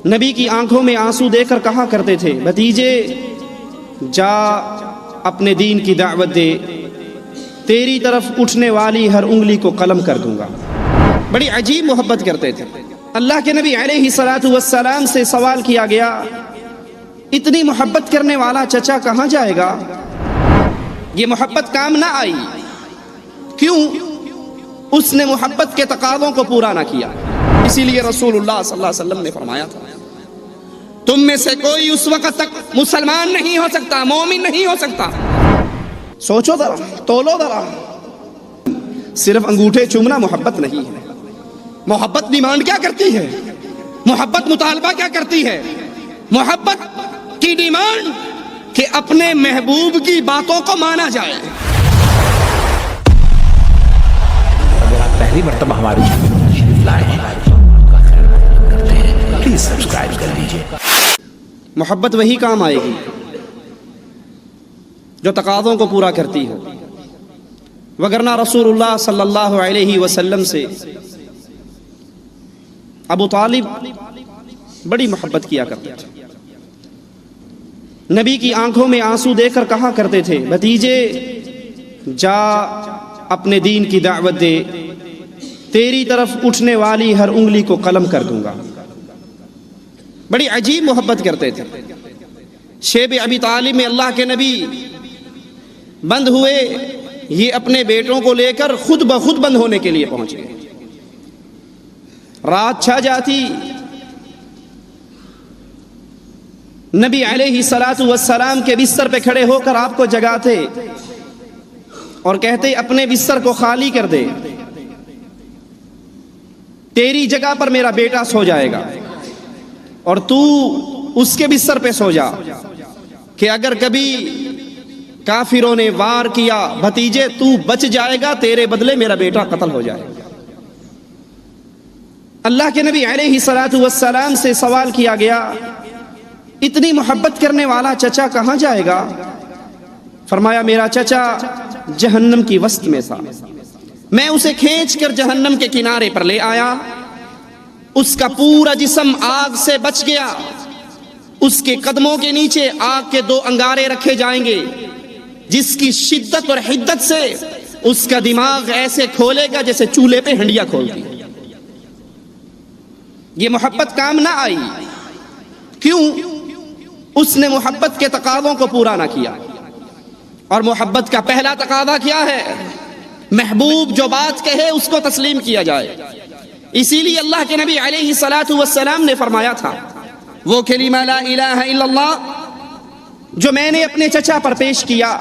نبی کی آنکھوں میں آنسو دے کر کہا کرتے تھے، بھتیجے جا اپنے دین کی دعوت دے، تیری طرف اٹھنے والی ہر انگلی کو قلم کر دوں گا۔ بڑی عجیب محبت کرتے تھے۔ اللہ کے نبی علیہ الصلوۃ والسلام سے سوال کیا گیا، اتنی محبت کرنے والا چچا کہاں جائے گا؟ یہ محبت کام نہ آئی۔ کیوں؟ اس نے محبت کے تقاضوں کو پورا نہ کیا۔ اسی لیے رسول اللہ صلی اللہ علیہ وسلم نے فرمایا تھا، تم میں سے کوئی اس وقت تک مسلمان نہیں ہو سکتا، مومن نہیں ہو سکتا۔ سوچو ذرا، تولو ذرا، صرف انگوٹھے چومنا محبت نہیں ہے۔ محبت ڈیمانڈ کیا کرتی ہے؟ محبت مطالبہ کیا کرتی ہے؟ محبت کی ڈیمانڈ کہ اپنے محبوب کی باتوں کو مانا جائے۔ اگر آپ پہلی مرتبہ ہمارے چینل پر تشریف لائے ہیں پلیز سبسکرائب کر لیجیے۔ محبت وہی کام آئے گی جو تقاضوں کو پورا کرتی ہو، وگرنہ رسول اللہ صلی اللہ علیہ وسلم سے ابو طالب بڑی محبت کیا کرتے تھے۔ نبی کی آنکھوں میں آنسو دے کر کہا کرتے تھے، بھتیجے جا اپنے دین کی دعوت دے، تیری طرف اٹھنے والی ہر انگلی کو قلم کر دوں گا۔ بڑی عجیب محبت کرتے تھے۔ شیب ابی طالب میں اللہ کے نبی بند ہوئے، یہ اپنے بیٹوں کو لے کر خود بخود بند ہونے کے لیے پہنچ گئے۔ رات چھا جاتی، نبی علیہ الصلوۃ والسلام کے بستر پہ کھڑے ہو کر آپ کو جگاتے اور کہتے اپنے بستر کو خالی کر دے، تیری جگہ پر میرا بیٹا سو جائے گا اور تو اس کے بستر پہ سو جا، کہ اگر کبھی کافروں نے وار کیا بھتیجے تو بچ جائے گا، تیرے بدلے میرا بیٹا قتل ہو جائے گا۔ اللہ کے نبی علیہ الصلوۃ والسلام سے سوال کیا گیا، اتنی محبت کرنے والا چچا کہاں جائے گا؟ فرمایا میرا چچا جہنم کی وسط میں تھا، میں اسے کھینچ کر جہنم کے کنارے پر لے آیا، اس کا پورا جسم آگ سے بچ گیا، اس کے قدموں کے نیچے آگ کے 2 انگارے رکھے جائیں گے جس کی شدت اور حدت سے اس کا دماغ ایسے کھولے گا جیسے چولہے پہ ہنڈیا کھولتی۔ یہ محبت کام نہ آئی۔ کیوں؟ اس نے محبت کے تقاضوں کو پورا نہ کیا۔ اور محبت کا پہلا تقاضا کیا ہے؟ محبوب جو بات کہے اس کو تسلیم کیا جائے۔ اسی لیے اللہ کے نبی علیہ الصلوۃ والسلام نے فرمایا تھا، وہ کلمہ لا الہ الا اللہ جو میں نے اپنے چچا پر پیش کیا،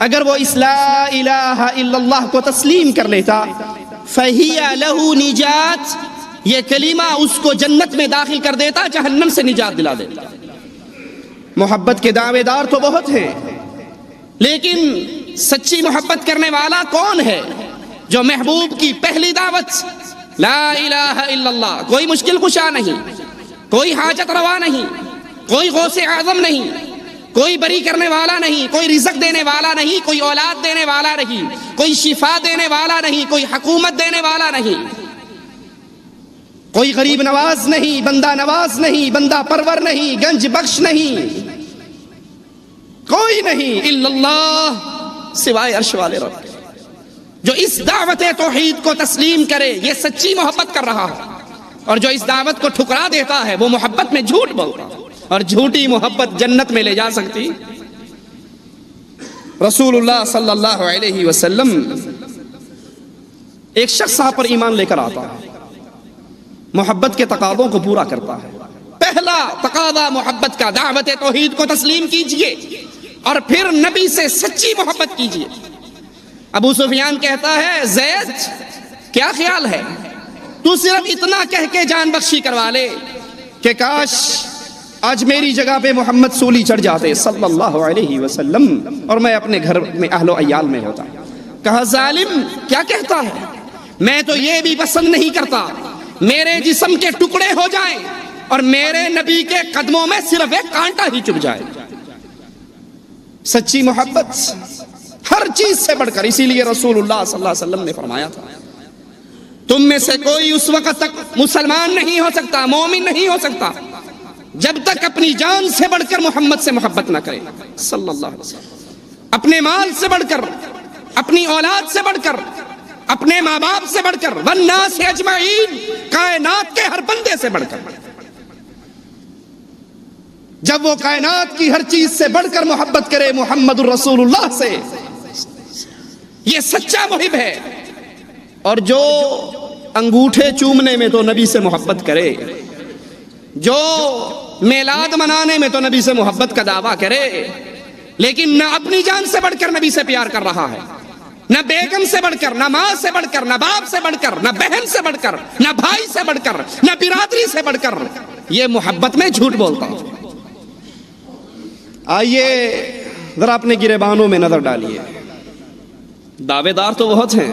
اگر وہ اس لا الہ الا اللہ کو تسلیم کر لیتا فَهِيَ لَهُ نِجَاتٌ، یہ کلمہ اس کو جنت میں داخل کر دیتا، جہنم سے نجات دلا دیتا۔ محبت کے دعوے دار تو بہت ہیں، لیکن سچی محبت کرنے والا کون ہے؟ جو محبوب کی پہلی دعوت لا الہ الا اللہ، کوئی مشکل کشا نہیں، کوئی حاجت روا نہیں، کوئی غوث اعظم نہیں، کوئی بری کرنے والا نہیں، کوئی رزق دینے والا نہیں، کوئی اولاد دینے والا نہیں، کوئی شفا دینے والا نہیں، کوئی حکومت دینے والا نہیں، کوئی غریب نواز نہیں، بندہ نواز نہیں، بندہ پرور نہیں، گنج بخش نہیں، کوئی نہیں الا اللہ سوائے عرش والے رب کے۔ جو اس دعوت توحید کو تسلیم کرے یہ سچی محبت کر رہا ہے، اور جو اس دعوت کو ٹھکرا دیتا ہے وہ محبت میں جھوٹ بولتا ہے، اور جھوٹی محبت جنت میں لے جا سکتی۔ رسول اللہ صلی اللہ علیہ وسلم ایک شخص آپ پر ایمان لے کر آتا ہے، محبت کے تقاضوں کو پورا کرتا ہے۔ پہلا تقاضا محبت کا، دعوت توحید کو تسلیم کیجئے اور پھر نبی سے سچی محبت کیجئے۔ ابو سفیان کہتا ہے، زید کیا خیال ہے تو صرف اتنا کہہ کے جان بخشی کروا لے کہ کاش آج میری جگہ پہ محمد سولی چڑھ جاتے صلی اللہ علیہ وسلم اور میں اپنے گھر میں اہل و عیال میں ہوتا۔ کہا ظالم کیا کہتا ہے، میں تو یہ بھی پسند نہیں کرتا میرے جسم کے ٹکڑے ہو جائیں اور میرے نبی کے قدموں میں صرف ایک کانٹا ہی چبھ جائے۔ سچی محبت ہر چیز سے بڑھ کر، اسی لیے رسول اللہ صلی اللہ علیہ وسلم نے فرمایا تھا، تم میں سے کوئی اس وقت تک مسلمان نہیں ہو سکتا، مومن نہیں ہو سکتا جب تک اپنی جان سے بڑھ کر محمد سے محبت نہ کرے صلی اللہ علیہ وسلم، اپنے مال سے بڑھ کر، اپنی اولاد سے بڑھ کر، اپنے ماں باپ سے بڑھ کر، والناس اجمعین، کائنات کے ہر بندے سے بڑھ کر، جب وہ کائنات کی ہر چیز سے بڑھ کر محبت کرے محمد الرسول اللہ سے، یہ سچا محب ہے۔ اور جو انگوٹھے چومنے میں تو نبی سے محبت کرے، جو میلاد منانے میں تو نبی سے محبت کا دعویٰ کرے، لیکن نہ اپنی جان سے بڑھ کر نبی سے پیار کر رہا ہے، نہ بیگم سے بڑھ کر، نہ ماں سے بڑھ کر، نہ باپ سے بڑھ کر، نہ بہن سے بڑھ کر، نہ بھائی سے بڑھ کر، نہ برادری سے بڑھ کر، یہ محبت میں جھوٹ بولتا ہوں۔ آئیے ذرا اپنے گریبانوں میں نظر ڈالیے، دعوے دار تو بہت ہیں،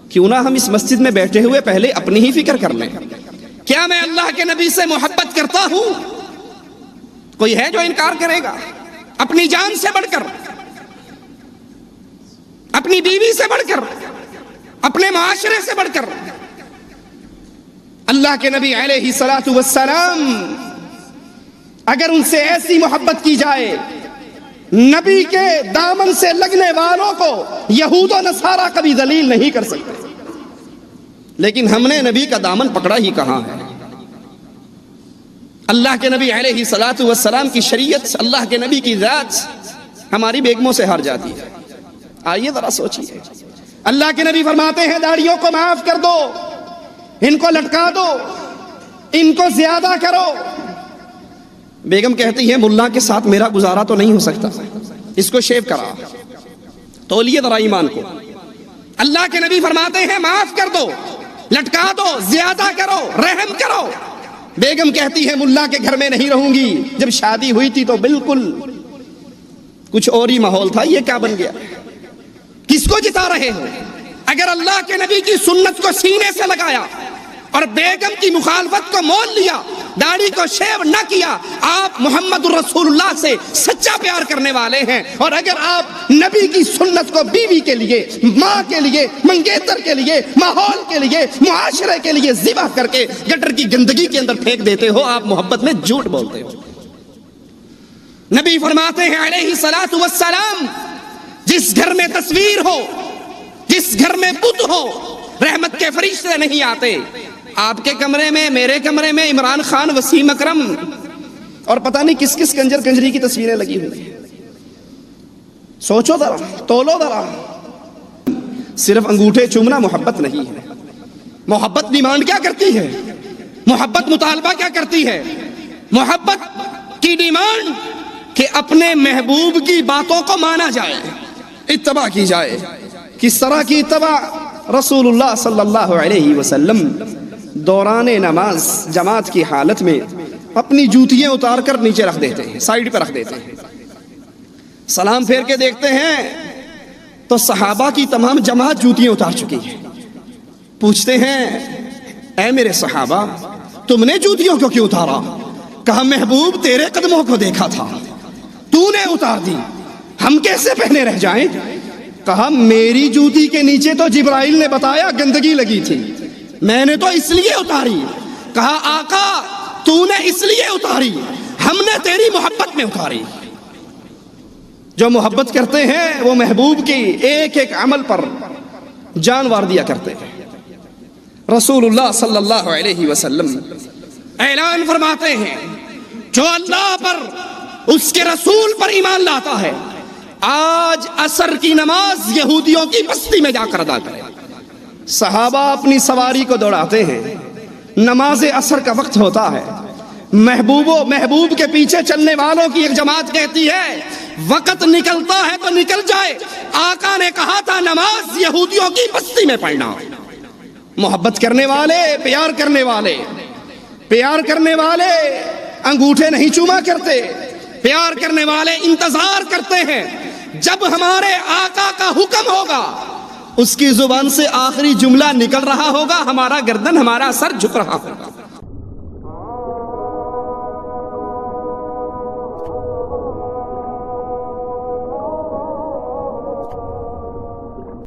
کیوں نہ ہم اس مسجد میں بیٹھے ہوئے پہلے اپنی ہی فکر کر لیں۔ کیا میں اللہ کے نبی سے محبت کرتا ہوں؟ کوئی ہے جو انکار کرے گا؟ اپنی جان سے بڑھ کر، اپنی بیوی سے بڑھ کر، اپنے معاشرے سے بڑھ کر۔ اللہ کے نبی علیہ الصلوۃ والسلام، اگر ان سے ایسی محبت کی جائے، نبی کے دامن سے لگنے والوں کو یہود و نصارہ کبھی ذلیل نہیں کر سکتے، لیکن ہم نے نبی کا دامن پکڑا ہی کہاں ہے؟ اللہ کے نبی علیہ الصلوۃ والسلام کی شریعت، اللہ کے نبی کی ذات ہماری بیگموں سے ہار جاتی ہے۔ آئیے ذرا سوچیے، اللہ کے نبی فرماتے ہیں داڑھیوں کو معاف کر دو، ان کو لٹکا دو، ان کو زیادہ کرو۔ بیگم کہتی ہے ملا کے ساتھ میرا گزارا تو نہیں ہو سکتا، اس کو شیو کرا۔ تولیے ذرا ایمان کو۔ اللہ کے نبی فرماتے ہیں معاف کر دو، لٹکا دو، زیادہ کرو، رحم کرو۔ بیگم کہتی ہے ملا کے گھر میں نہیں رہوں گی، جب شادی ہوئی تھی تو بالکل کچھ اور ہی ماحول تھا، یہ کیا بن گیا؟ کس کو جتا رہے ہو؟ اگر اللہ کے نبی کی سنت کو سینے سے لگایا اور بیگم کی مخالفت کو مول لیا، داڑھی کو شیو نہ کیا، آپ محمد الرسول اللہ سے سچا پیار کرنے والے ہیں۔ اور اگر آپ نبی کی سنت کو بیوی کے لیے، ماں کے لیے، منگیتر کے لیے، ماحول کے لیے، معاشرے کے لیے ذبح کر کے گٹر کی گندگی کے اندر پھینک دیتے ہو، آپ محبت میں جھوٹ بولتے ہو۔ نبی فرماتے ہیں علیہ الصلوۃ والسلام، جس گھر میں تصویر ہو، جس گھر میں بت ہو، رحمت کے فرشتے نہیں آتے۔ آپ کے کمرے میں، میرے کمرے میں عمران خان، وسیم اکرم اور پتہ نہیں کس کس کنجر کنجری کی تصویریں لگی ہوئی ہیں۔ سوچو ذرا، تولو ذرا۔ صرف انگوٹھے چومنا محبت نہیں ہے۔ محبت ڈیمانڈ کیا کرتی ہے؟ محبت مطالبہ کیا کرتی ہے؟ محبت کی ڈیمانڈ کہ اپنے محبوب کی باتوں کو مانا جائے، اتباع کی جائے۔ کس طرح کی اتباع؟ رسول اللہ صلی اللہ علیہ وسلم دوران نماز جماعت کی حالت میں اپنی جوتیاں اتار کر نیچے رکھ دیتے ہیں، سائیڈ پہ رکھ دیتے ہیں۔ سلام پھیر کے دیکھتے ہیں تو صحابہ کی تمام جماعت جوتیاں اتار چکی ہے۔ پوچھتے ہیں اے میرے صحابہ، تم نے جوتیوں کو کیوں اتارا؟ کہا محبوب تیرے قدموں کو دیکھا تھا، تو نے اتار دی، ہم کیسے پہنے رہ جائیں؟ کہا میری جوتی کے نیچے تو جبرائیل نے بتایا گندگی لگی تھی، میں نے تو اس لیے اتاری۔ کہا آقا تو نے اس لیے اتاری، ہم نے تیری محبت میں اتاری۔ جو محبت کرتے ہیں وہ محبوب کی ایک ایک عمل پر جان وار دیا کرتے ہیں۔ رسول اللہ صلی اللہ علیہ وسلم اعلان فرماتے ہیں جو اللہ پر، اس کے رسول پر ایمان لاتا ہے، آج عصر کی نماز یہودیوں کی بستی میں جا کر ادا کرے۔ صحابہ اپنی سواری کو دوڑاتے ہیں، نماز عصر کا وقت ہوتا ہے، محبوب کے پیچھے چلنے والوں کی ایک جماعت کہتی ہے وقت نکلتا ہے تو نکل جائے، آقا نے کہا تھا نماز یہودیوں کی بستی میں پڑھنا۔ محبت کرنے والے، پیار کرنے والے، پیار کرنے والے انگوٹھے نہیں چوما کرتے، پیار کرنے والے انتظار کرتے ہیں جب ہمارے آقا کا حکم ہوگا، اس کی زبان سے آخری جملہ نکل رہا ہوگا، ہمارا گردن، ہمارا سر جھک رہا ہوگا۔